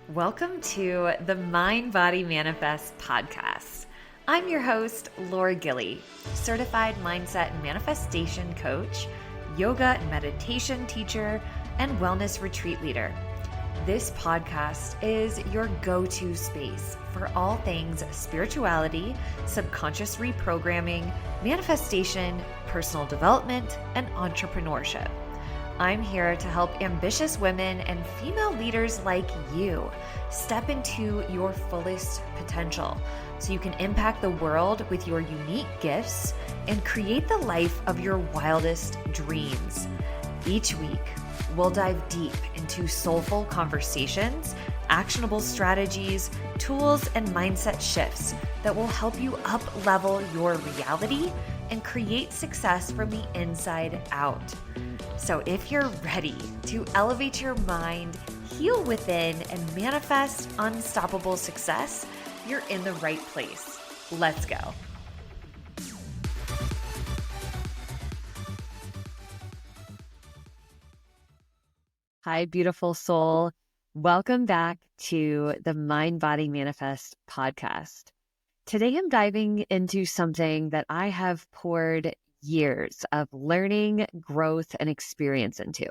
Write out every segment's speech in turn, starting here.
Welcome to the Mind Body Manifest podcast. I'm your host, Laura Gilly, certified mindset and manifestation coach, yoga and meditation teacher, and wellness retreat leader. This podcast is your go-to space for all things spirituality, subconscious reprogramming, manifestation, personal development, and entrepreneurship. I'm here to help ambitious women and female leaders like you step into your fullest potential so you can impact the world with your unique gifts and create the life of your wildest dreams. Each week, we'll dive deep into soulful conversations, actionable strategies, tools, and mindset shifts that will help you up-level your reality and create success from the inside out. So if you're ready to elevate your mind, heal within, and manifest unstoppable success, you're in the right place. Let's go. Hi, beautiful soul. Welcome back to the Mind Body Manifest podcast. Today, I'm diving into something that I have poured years of learning, growth, and experience into.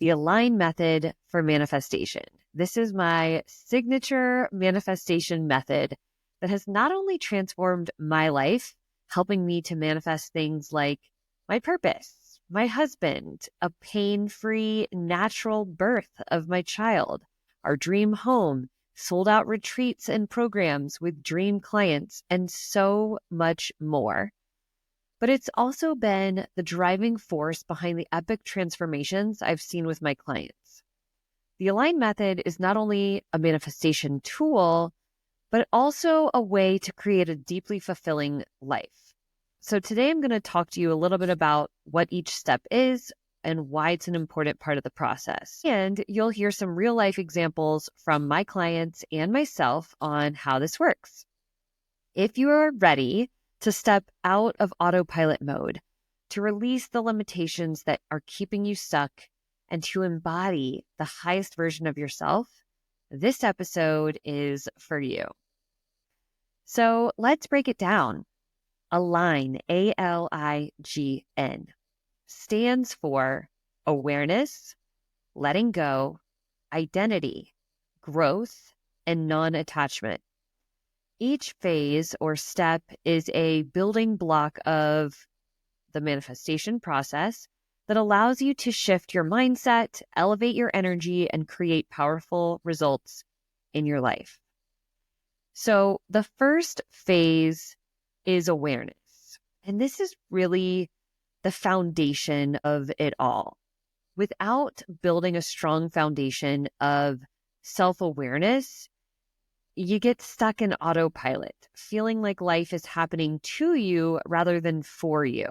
The Align method for manifestation. This is my signature manifestation method that has not only transformed my life, helping me to manifest things like my purpose, my husband, a pain-free, natural birth of my child, our dream home, sold-out retreats and programs with dream clients, and so much more. But it's also been the driving force behind the epic transformations I've seen with my clients. The Align method is not only a manifestation tool, but also a way to create a deeply fulfilling life. So today I'm going to talk to you a little bit about what each step is and why it's an important part of the process. And you'll hear some real life examples from my clients and myself on how this works. If you are ready to step out of autopilot mode, to release the limitations that are keeping you stuck, and to embody the highest version of yourself, this episode is for you. So let's break it down. Align, ALIGN, stands for awareness, letting go, identity, growth, and non-attachment. Each phase or step is a building block of the manifestation process that allows you to shift your mindset, elevate your energy, and create powerful results in your life. So the first phase is awareness. And this is really the foundation of it all. Without building a strong foundation of self-awareness, you get stuck in autopilot, feeling like life is happening to you rather than for you.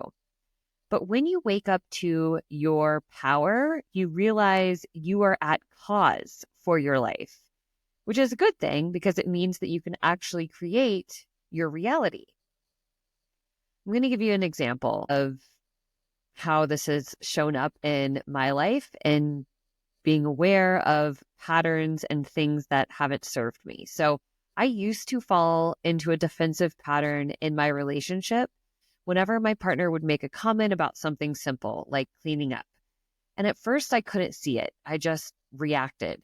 But when you wake up to your power, you realize you are at cause for your life, which is a good thing because it means that you can actually create your reality. I'm going to give you an example of how this has shown up in my life and being aware of patterns and things that haven't served me. So I used to fall into a defensive pattern in my relationship whenever my partner would make a comment about something simple like cleaning up. And at first I couldn't see it. I just reacted.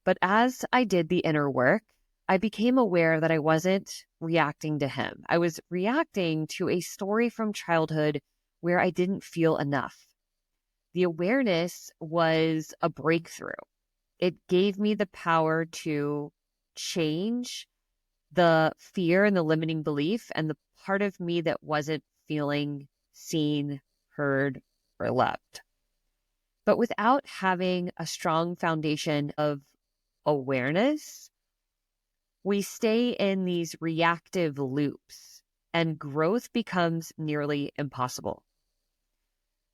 But as I did the inner work, I became aware that I wasn't reacting to him. I was reacting to a story from childhood where I didn't feel enough. The awareness was a breakthrough. It gave me the power to change the fear and the limiting belief and the part of me that wasn't feeling seen, heard, or loved. But without having a strong foundation of awareness, we stay in these reactive loops and growth becomes nearly impossible.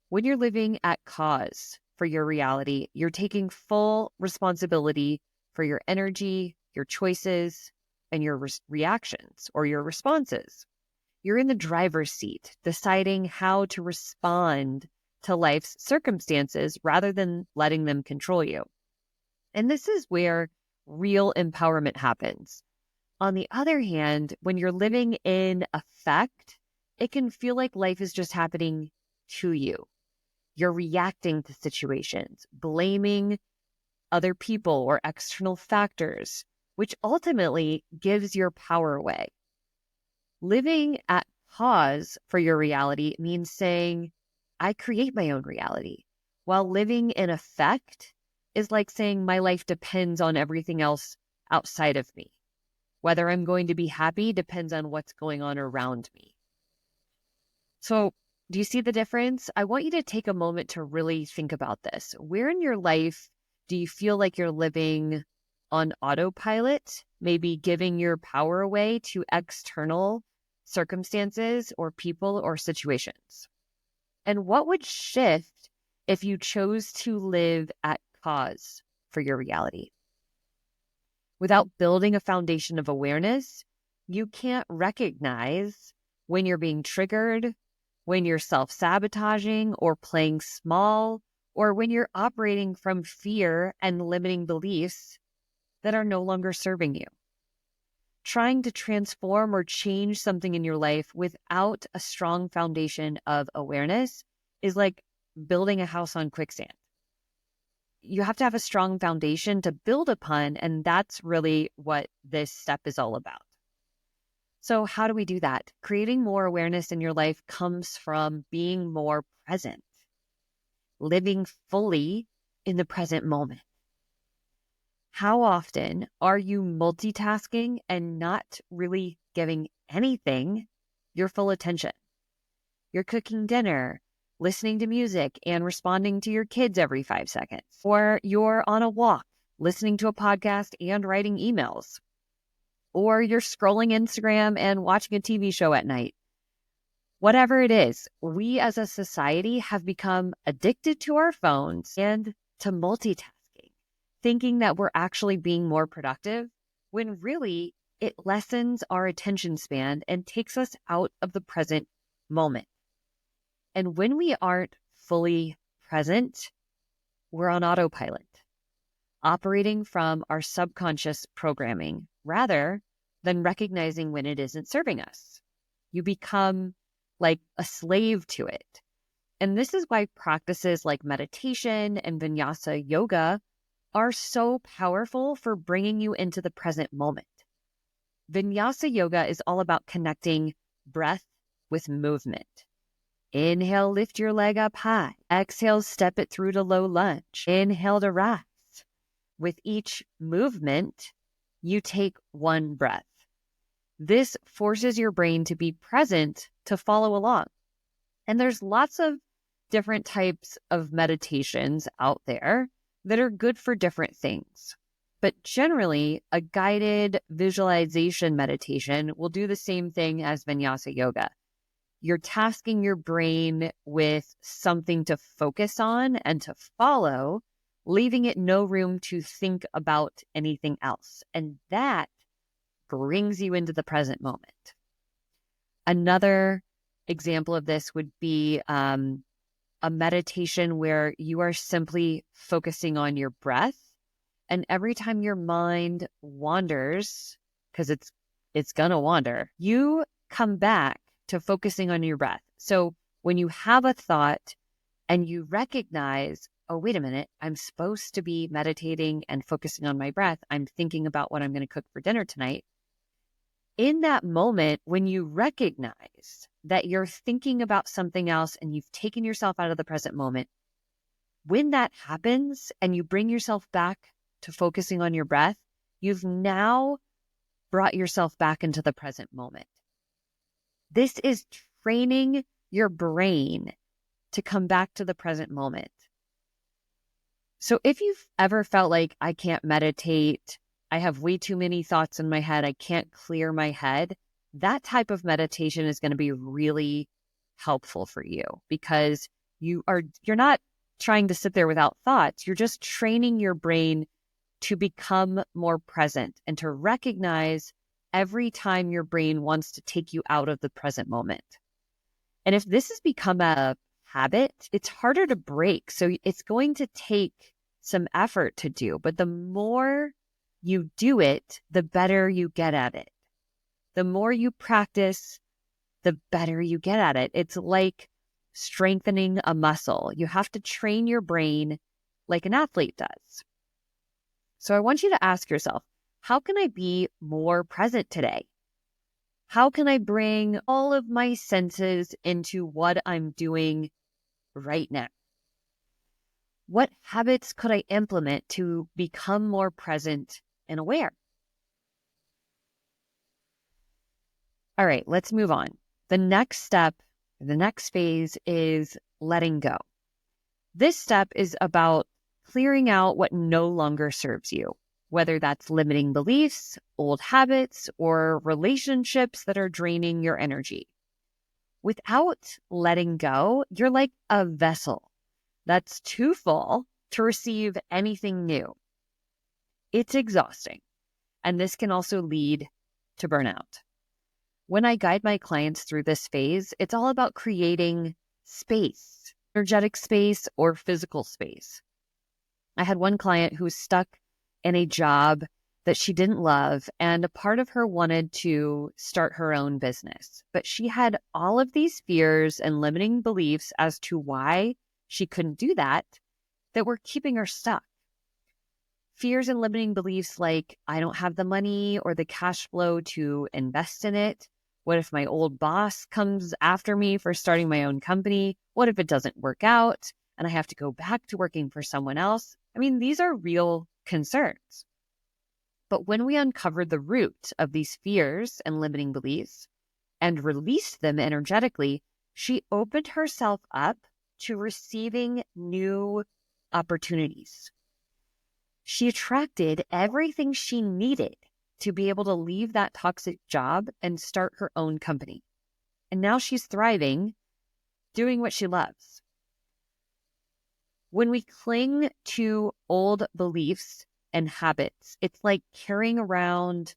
When you're living at cause for your reality, you're taking full responsibility for your energy, your choices, and your reactions or your responses. You're in the driver's seat, deciding how to respond to life's circumstances rather than letting them control you. And this is where real empowerment happens. On the other hand, when you're living in affect, it can feel like life is just happening to you. You're reacting to situations, blaming other people or external factors, which ultimately gives your power away. Living at pause for your reality means saying, I create my own reality, while living in affect is like saying my life depends on everything else outside of me. Whether I'm going to be happy depends on what's going on around me. So, do you see the difference? I want you to take a moment to really think about this. Where in your life do you feel like you're living on autopilot, maybe giving your power away to external circumstances or people or situations? And what would shift if you chose to live at cause for your reality? Without building a foundation of awareness, you can't recognize when you're being triggered, when you're self-sabotaging or playing small, or when you're operating from fear and limiting beliefs that are no longer serving you. Trying to transform or change something in your life without a strong foundation of awareness is like building a house on quicksand. You have to have a strong foundation to build upon, and that's really what this step is all about. So how do we do that? Creating more awareness in your life comes from being more present, living fully in the present moment. How often are you multitasking and not really giving anything your full attention? You're cooking dinner, listening to music, and responding to your kids every 5 seconds. Or you're on a walk, listening to a podcast and writing emails. Or you're scrolling Instagram and watching a TV show at night. Whatever it is, we as a society have become addicted to our phones and to multitasking, thinking that we're actually being more productive, when really it lessens our attention span and takes us out of the present moment. And when we aren't fully present, we're on autopilot, operating from our subconscious programming rather than recognizing when it isn't serving us. You become like a slave to it. And this is why practices like meditation and vinyasa yoga are so powerful for bringing you into the present moment. Vinyasa yoga is all about connecting breath with movement. Inhale, lift your leg up high. Exhale, step it through to low lunge. Inhale to rise. With each movement, you take one breath. This forces your brain to be present to follow along. And there's lots of different types of meditations out there that are good for different things. But generally, a guided visualization meditation will do the same thing as Vinyasa yoga. You're tasking your brain with something to focus on and to follow, leaving it no room to think about anything else. And that brings you into the present moment. Another example of this would be a meditation where you are simply focusing on your breath. And every time your mind wanders, because it's going to wander, you come back to focusing on your breath. So when you have a thought and you recognize, oh, wait a minute, I'm supposed to be meditating and focusing on my breath. I'm thinking about what I'm going to cook for dinner tonight. In that moment, when you recognize that you're thinking about something else and you've taken yourself out of the present moment, when that happens and you bring yourself back to focusing on your breath, you've now brought yourself back into the present moment. This is training your brain to come back to the present moment. So if you've ever felt like I can't meditate, I have way too many thoughts in my head, I can't clear my head, that type of meditation is going to be really helpful for you, because you're not trying to sit there without thoughts. You're just training your brain to become more present and to recognize every time your brain wants to take you out of the present moment. And if this has become a habit, it's harder to break. So it's going to take some effort to do. But the more you do it, the better you get at it. The more you practice, the better you get at it. It's like strengthening a muscle. You have to train your brain like an athlete does. So I want you to ask yourself, how can I be more present today? How can I bring all of my senses into what I'm doing right now? What habits could I implement to become more present and aware? All right, let's move on. The next step, the next phase is letting go. This step is about clearing out what no longer serves you, whether that's limiting beliefs, old habits, or relationships that are draining your energy. Without letting go, you're like a vessel that's too full to receive anything new. It's exhausting, and this can also lead to burnout. When I guide my clients through this phase, it's all about creating space, energetic space or physical space. I had one client who was stuck in a job that she didn't love, and a part of her wanted to start her own business. But she had all of these fears and limiting beliefs as to why she couldn't do that were keeping her stuck. Fears and limiting beliefs like, I don't have the money or the cash flow to invest in it. What if my old boss comes after me for starting my own company? What if it doesn't work out and I have to go back to working for someone else? I mean, these are real concerns. But when we uncovered the root of these fears and limiting beliefs and released them energetically, she opened herself up to receiving new opportunities. She attracted everything she needed to be able to leave that toxic job and start her own company. And now she's thriving, doing what she loves. When we cling to old beliefs and habits, it's like carrying around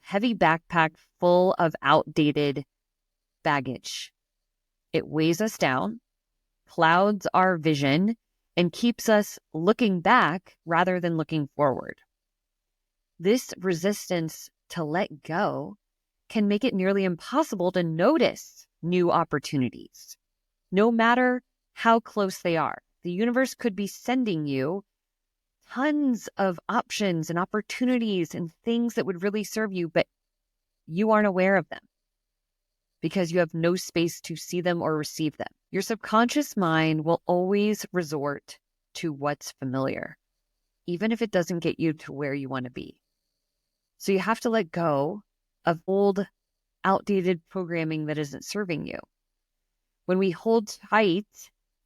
a heavy backpack full of outdated baggage. It weighs us down, clouds our vision, and keeps us looking back rather than looking forward. This resistance to let go can make it nearly impossible to notice new opportunities, no matter how close they are. The universe could be sending you tons of options and opportunities and things that would really serve you, but you aren't aware of them because you have no space to see them or receive them. Your subconscious mind will always resort to what's familiar, even if it doesn't get you to where you want to be. So you have to let go of old, outdated programming that isn't serving you. When we hold tight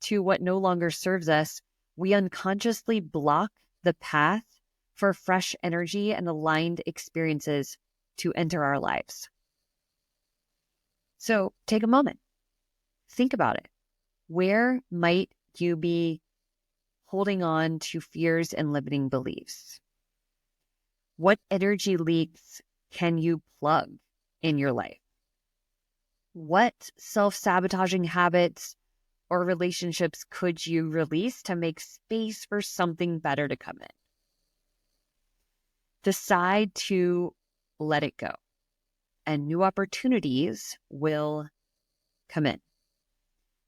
to what no longer serves us, we unconsciously block the path for fresh energy and aligned experiences to enter our lives. So take a moment. Think about it. Where might you be holding on to fears and limiting beliefs? What energy leaks can you plug in your life? What self-sabotaging habits or relationships could you release to make space for something better to come in? Decide to let it go, and new opportunities will come in.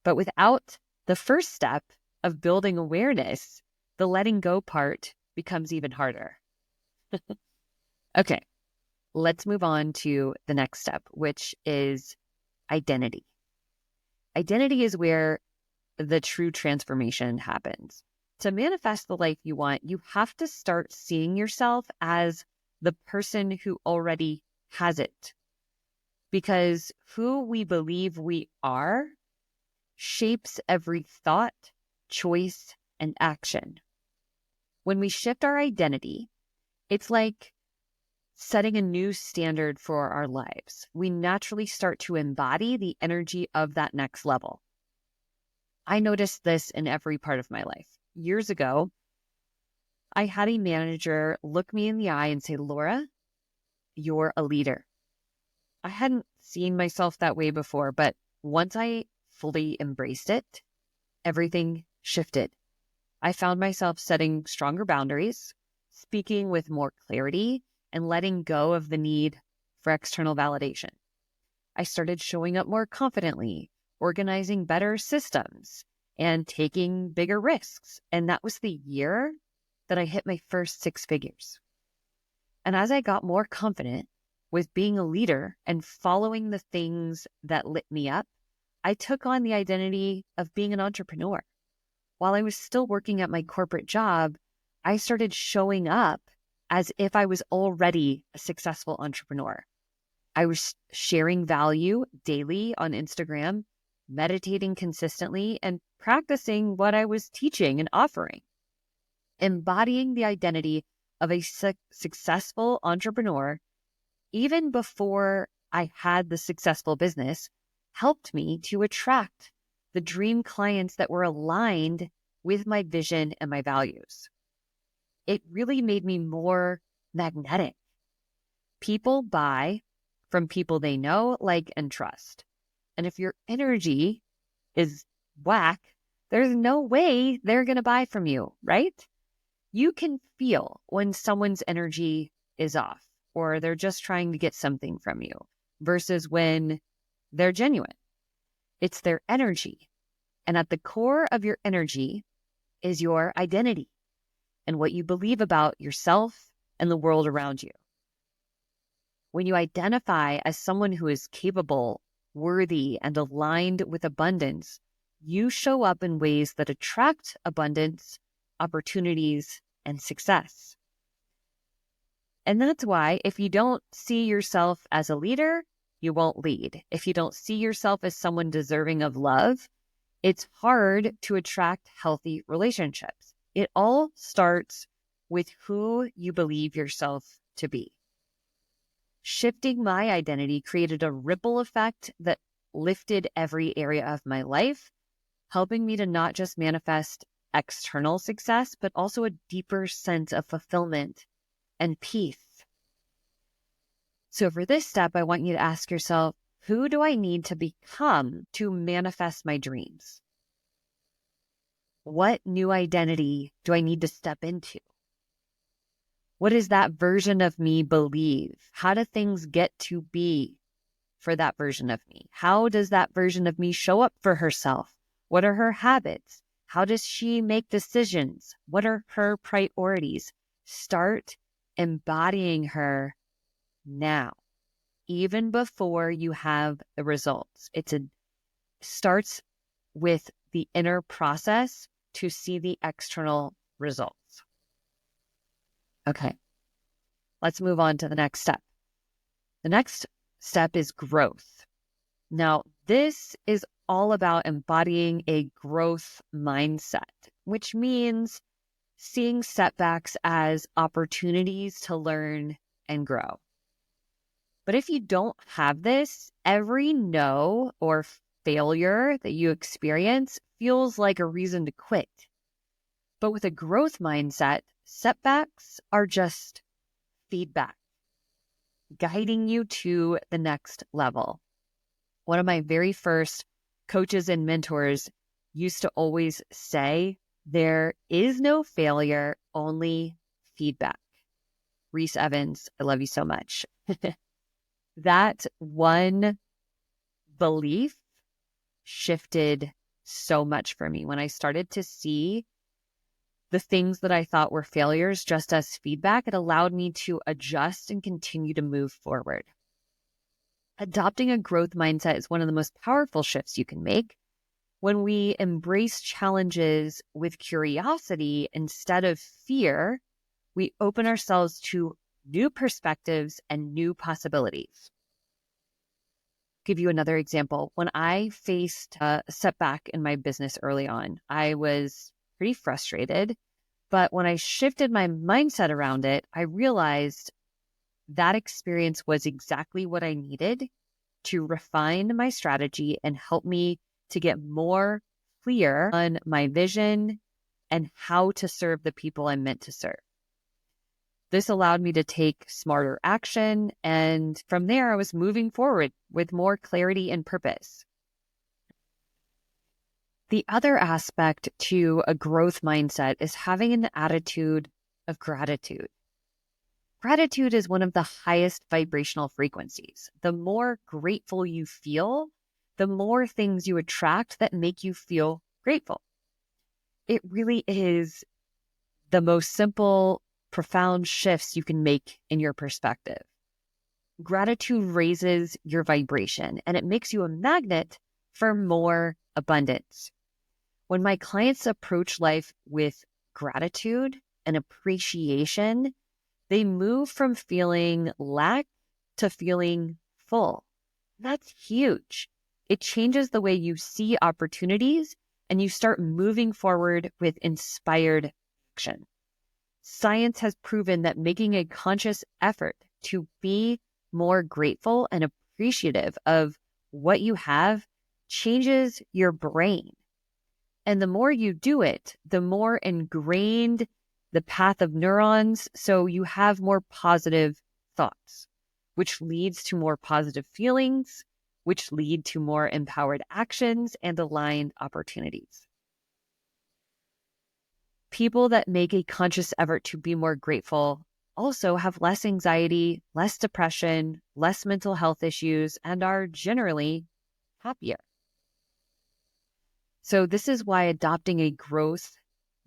But without the first step of building awareness, the letting go part becomes even harder. Okay, let's move on to the next step, which is identity. Identity is where the true transformation happens. To manifest the life you want, you have to start seeing yourself as the person who already has it. Because who we believe we are shapes every thought, choice, and action. When we shift our identity, it's like setting a new standard for our lives. We naturally start to embody the energy of that next level. I noticed this in every part of my life. Years ago, I had a manager look me in the eye and say, Laura, you're a leader. I hadn't seen myself that way before, but once I fully embraced it, everything shifted. I found myself setting stronger boundaries, speaking with more clarity, and letting go of the need for external validation. I started showing up more confidently, organizing better systems, and taking bigger risks. And that was the year that I hit my first 6 figures. And as I got more confident with being a leader and following the things that lit me up, I took on the identity of being an entrepreneur. While I was still working at my corporate job, I started showing up as if I was already a successful entrepreneur. I was sharing value daily on Instagram, meditating consistently, and practicing what I was teaching and offering. Embodying the identity of a successful entrepreneur, even before I had the successful business, helped me to attract the dream clients that were aligned with my vision and my values. It really made me more magnetic. People buy from people they know, like, and trust. And if your energy is whack, there's no way they're going to buy from you, right? You can feel when someone's energy is off or they're just trying to get something from you versus when they're genuine. It's their energy. And at the core of your energy is your identity and what you believe about yourself and the world around you. When you identify as someone who is capable, worthy, and aligned with abundance, you show up in ways that attract abundance, opportunities, and success. And that's why if you don't see yourself as a leader, you won't lead. If you don't see yourself as someone deserving of love, it's hard to attract healthy relationships. It all starts with who you believe yourself to be. Shifting my identity created a ripple effect that lifted every area of my life, helping me to not just manifest external success, but also a deeper sense of fulfillment and peace. So for this step, I want you to ask yourself, who do I need to become to manifest my dreams? What new identity do I need to step into? What does that version of me believe? How do things get to be for that version of me? How does that version of me show up for herself? What are her habits? How does she make decisions? What are her priorities? Start embodying her now, even before you have the results. Starts with the inner process to see the external results. Okay, let's move on to the next step. The next step is growth. Now, this is all about embodying a growth mindset, which means seeing setbacks as opportunities to learn and grow. But if you don't have this, every no or failure that you experience feels like a reason to quit. But with a growth mindset, setbacks are just feedback, guiding you to the next level. One of my very first coaches and mentors used to always say, there is no failure, only feedback. Reese Evans, I love you so much. That one belief shifted so much for me when I started to see the things that I thought were failures just as feedback. It allowed me to adjust and continue to move forward. Adopting a growth mindset is one of the most powerful shifts you can make. When we embrace challenges with curiosity instead of fear, we open ourselves to new perspectives and new possibilities. Give you another example. When I faced a setback in my business early on, I was pretty frustrated. But when I shifted my mindset around it, I realized that experience was exactly what I needed to refine my strategy and help me to get more clear on my vision and how to serve the people I'm meant to serve. This allowed me to take smarter action, and from there I was moving forward with more clarity and purpose. The other aspect to a growth mindset is having an attitude of gratitude. Gratitude is one of the highest vibrational frequencies. The more grateful you feel, the more things you attract that make you feel grateful. It really is the most simple, profound shifts you can make in your perspective. Gratitude raises your vibration and it makes you a magnet for more abundance. When my clients approach life with gratitude and appreciation, they move from feeling lack to feeling full. That's huge. It changes the way you see opportunities and you start moving forward with inspired action. Science has proven that making a conscious effort to be more grateful and appreciative of what you have changes your brain. And the more you do it, the more ingrained the path of neurons, so you have more positive thoughts, which leads to more positive feelings, which lead to more empowered actions and aligned opportunities. People that make a conscious effort to be more grateful also have less anxiety, less depression, less mental health issues, and are generally happier. So this is why adopting a growth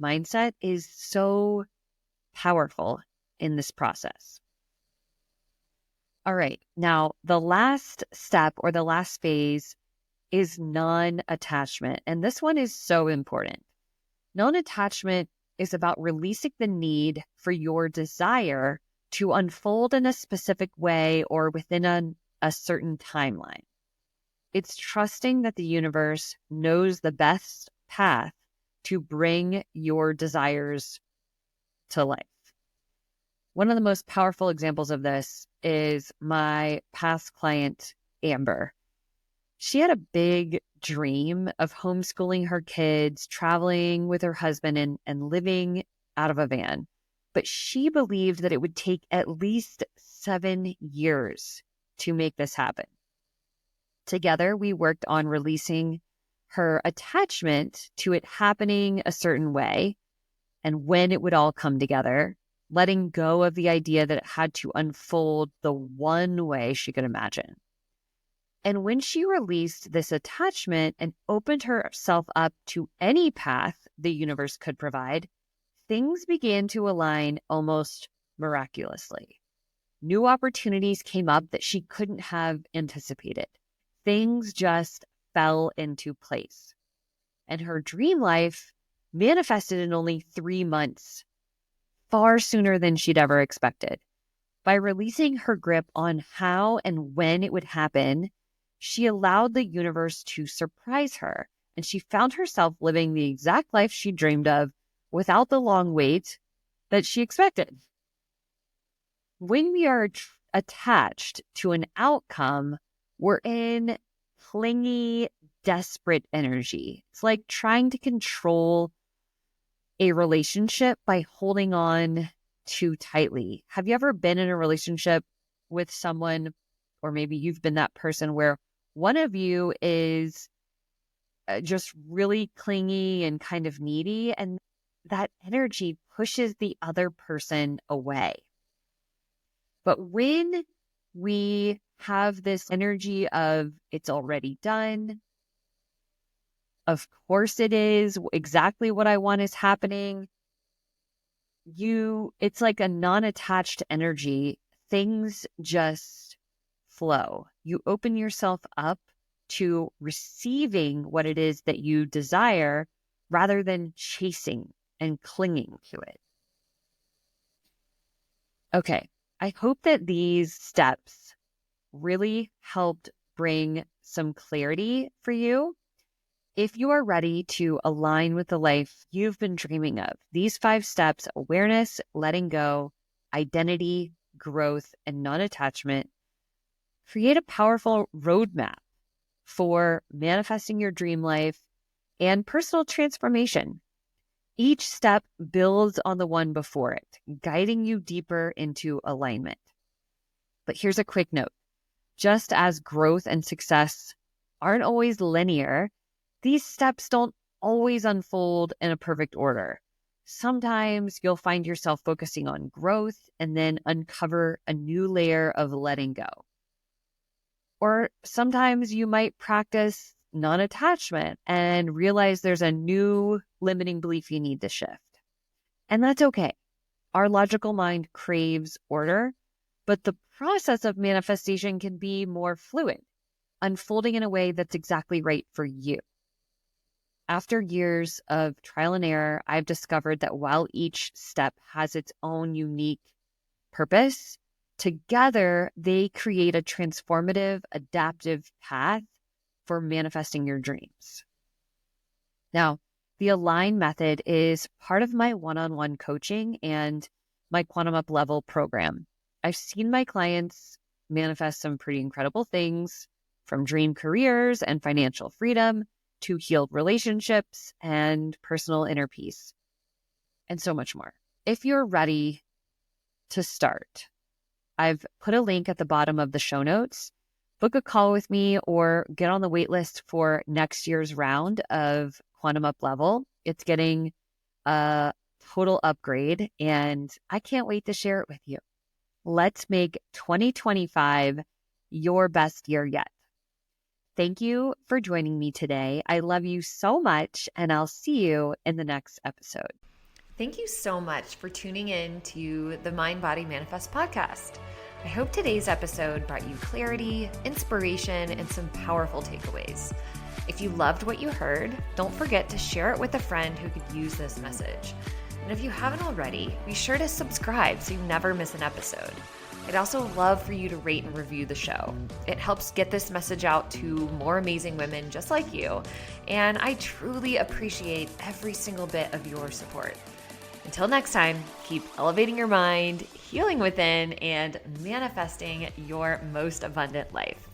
mindset is so powerful in this process. All right. Now, the last step or the last phase is non-attachment. And this one is so important. Non-attachment is about releasing the need for your desire to unfold in a specific way or within a certain timeline. It's trusting that the universe knows the best path to bring your desires to life. One of the most powerful examples of this is my past client, Amber. She had a big dream of homeschooling her kids, traveling with her husband, and living out of a van. But she believed that it would take at least 7 years to make this happen. Together, we worked on releasing her attachment to it happening a certain way and when it would all come together, letting go of the idea that it had to unfold the one way she could imagine. And when she released this attachment and opened herself up to any path the universe could provide, things began to align almost miraculously. New opportunities came up that she couldn't have anticipated. Things just fell into place. And her dream life manifested in only 3 months, far sooner than she'd ever expected. By releasing her grip on how and when it would happen, she allowed the universe to surprise her, and she found herself living the exact life she dreamed of without the long wait that she expected. When we are attached to an outcome, we're in clingy, desperate energy. It's like trying to control a relationship by holding on too tightly. Have you ever been in a relationship with someone, or maybe you've been that person where one of you is just really clingy and kind of needy, and that energy pushes the other person away? But when we have this energy of it's already done, of course it is, exactly what I want is happening, it's like a non-attached energy. Things just flow. You open yourself up to receiving what it is that you desire rather than chasing and clinging to it. Okay, I hope that these steps really helped bring some clarity for you. If you are ready to align with the life you've been dreaming of, these 5 steps: awareness, letting go, identity, growth, and non-attachment, create a powerful roadmap for manifesting your dream life and personal transformation. Each step builds on the one before it, guiding you deeper into alignment. But here's a quick note. Just as growth and success aren't always linear, these steps don't always unfold in a perfect order. Sometimes you'll find yourself focusing on growth and then uncover a new layer of letting go. Or sometimes you might practice non-attachment and realize there's a new limiting belief you need to shift. And that's okay. Our logical mind craves order, but the process of manifestation can be more fluid, unfolding in a way that's exactly right for you. After years of trial and error, I've discovered that while each step has its own unique purpose, together they create a transformative, adaptive path for manifesting your dreams. Now, the Align method is part of my one-on-one coaching and my Quantum Up Level program. I've seen my clients manifest some pretty incredible things, from dream careers and financial freedom to healed relationships and personal inner peace, and so much more. If you're ready to start, I've put a link at the bottom of the show notes. Book a call with me or get on the wait list for next year's round of Quantum Up Level. It's getting a total upgrade, and I can't wait to share it with you. Let's make 2025 your best year yet. Thank you for joining me today. I love you so much, and I'll see you in the next episode. Thank you so much for tuning in to the Mind Body Manifest podcast. I hope today's episode brought you clarity, inspiration, and some powerful takeaways. If you loved what you heard, don't forget to share it with a friend who could use this message. And if you haven't already, be sure to subscribe so you never miss an episode. I'd also love for you to rate and review the show. It helps get this message out to more amazing women just like you, and I truly appreciate every single bit of your support. Until next time, keep elevating your mind, healing within, and manifesting your most abundant life.